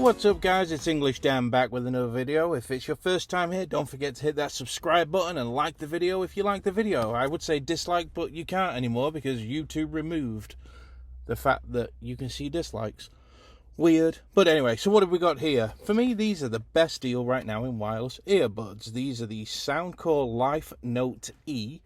What's up guys, it's English Dan back with another video. If it's your first time here, don't forget to hit that subscribe button and like the video if you like the video. I would say dislike, but you can't anymore because YouTube removed the fact that you can see dislikes. Weird. But anyway, so what have we got here? For me, these are the best deal right now in wireless earbuds. These are the Soundcore Life Note E.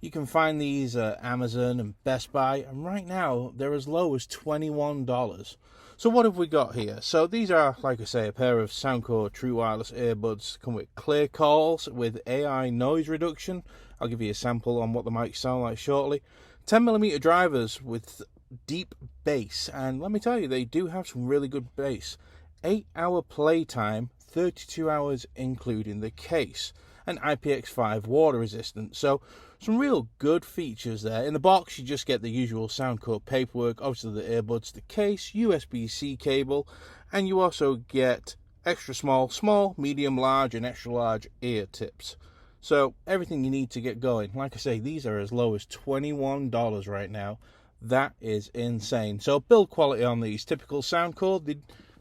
You can find these at Amazon and Best Buy, and right now they're as low as $21. So what have we got here? So these are, like I say, a pair of Soundcore True Wireless earbuds. Come with clear calls with AI noise reduction. I'll give you a sample on what the mics sound like shortly. 10mm drivers with deep bass, and let me tell you, they do have some really good bass. 8-hour playtime, 32 hours including the case, and IPX5 water resistant. So some real good features there. In the box, you just get the usual Soundcore paperwork, obviously the earbuds, the case, USB-C cable, and you also get extra small, medium, large, and extra large ear tips. So everything you need to get going. Like I say, these are as low as $21 right now. That is insane. So build quality on these. Typical Soundcore,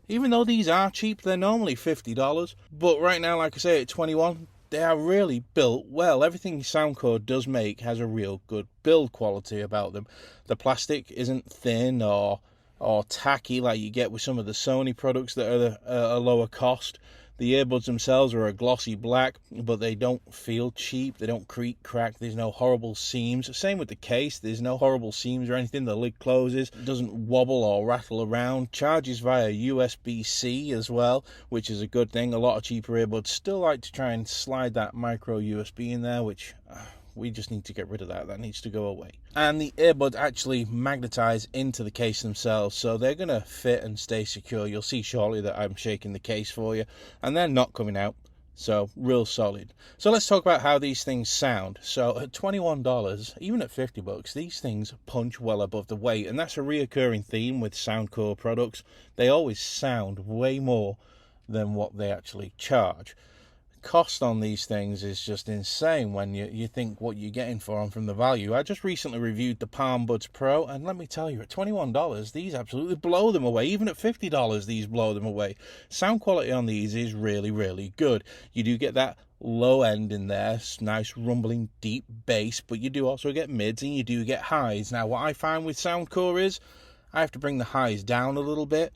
even though these are cheap, they're normally $50. But right now, like I say, at $21, they are really built well. Everything Soundcore does make has a real good build quality about them. The plastic isn't thin or tacky like you get with some of the Sony products that are a lower cost. The earbuds themselves are a glossy black, but they don't feel cheap. They don't creak, crack. There's no horrible seams. Same with the case. There's no horrible seams or anything. The lid closes. It doesn't wobble or rattle around. Charges via USB-C as well, which is a good thing. A lot of cheaper earbuds still like to try and slide that micro USB in there, which we just need to get rid of that. That needs to go away. And the earbuds actually magnetize into the case themselves, so they're going to fit and stay secure. You'll see shortly that I'm shaking the case for you, and they're not coming out. So real solid. So let's talk about how these things sound. So at $21, even at $50, these things punch well above the weight, and that's a reoccurring theme with Soundcore products. They always sound way more than what they actually charge. Cost on these things is just insane when you think what you're getting for them from the value. I just recently reviewed the Palm Buds Pro, and let me tell you, at $21, these absolutely blow them away. Even at $50, these blow them away. Sound quality on these is really, really good. You do get that low end in there, nice rumbling deep bass, but you do also get mids and you do get highs. Now, what I find with Soundcore is I have to bring the highs down a little bit.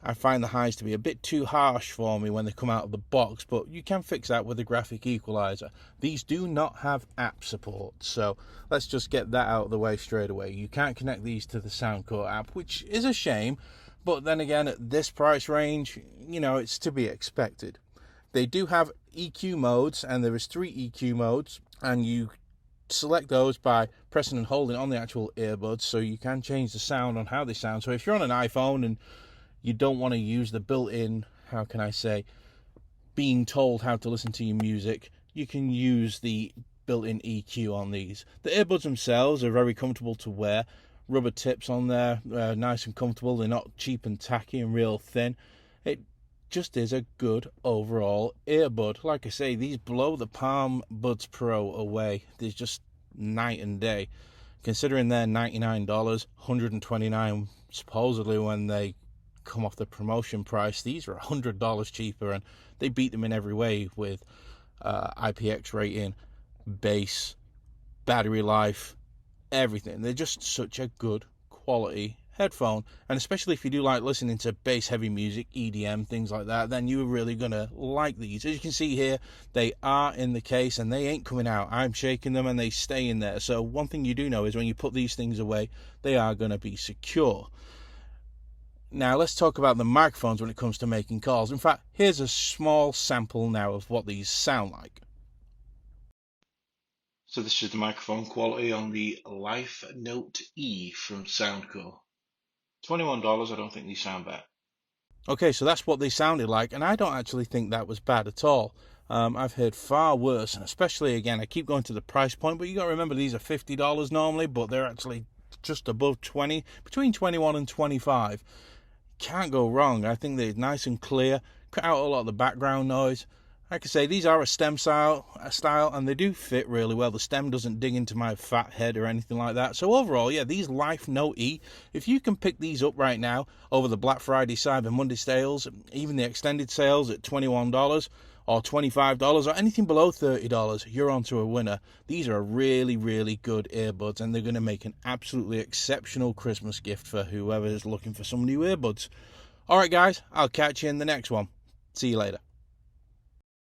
I find the highs to be a bit too harsh for me when they come out of the box, but you can fix that with a graphic equalizer. These do not have app support, so let's just get that out of the way straight away. You can't connect these to the Soundcore app, which is a shame, but then again, at this price range, you know, it's to be expected. They do have EQ modes, and there is 3 EQ modes, and you select those by pressing and holding on the actual earbuds, so you can change the sound on how they sound. So if you're on an iPhone and you don't want to use the built-in, how can I say, being told how to listen to your music, you can use the built-in EQ on these. The earbuds themselves are very comfortable to wear. Rubber tips on there, nice and comfortable. They're not cheap and tacky and real thin. It just is a good overall earbud. Like I say, these blow the Palm Buds Pro away. There's just night and day. Considering they're $99, $129 supposedly when they come off the promotion price, these are $100 cheaper, and they beat them in every way with IPX rating, bass, battery life, everything. They're just such a good quality headphone, and especially if you do like listening to bass heavy music, EDM, things like that, then you're really gonna like these. As you can see here, they are in the case and they ain't coming out. I'm shaking them and they stay in there. So one thing you do know is when you put these things away, they are going to be secure. Now let's talk about the microphones when it comes to making calls. In fact, here's a small sample now of what these sound like. So this is the microphone quality on the Life Note E from Soundcore. $21, I don't think these sound bad. Okay, so that's what they sounded like, and I don't actually think that was bad at all. I've heard far worse, and especially, again, I keep going to the price point, but you got to remember these are $50 normally, but they're actually just above 20, between 21 and 25. Can't go wrong. I think they're nice and clear, cut out a lot of the background noise, Like I say, these are a stem style, and they do fit really well. The stem doesn't dig into my fat head or anything like that. So overall, yeah, these Life Note E, if you can pick these up right now over the Black Friday, Cyber Monday sales, even the extended sales at $21 or $25 or anything below $30, you're onto a winner. These are really, really good earbuds, and they're going to make an absolutely exceptional Christmas gift for whoever is looking for some new earbuds. All right, guys, I'll catch you in the next one. See you later.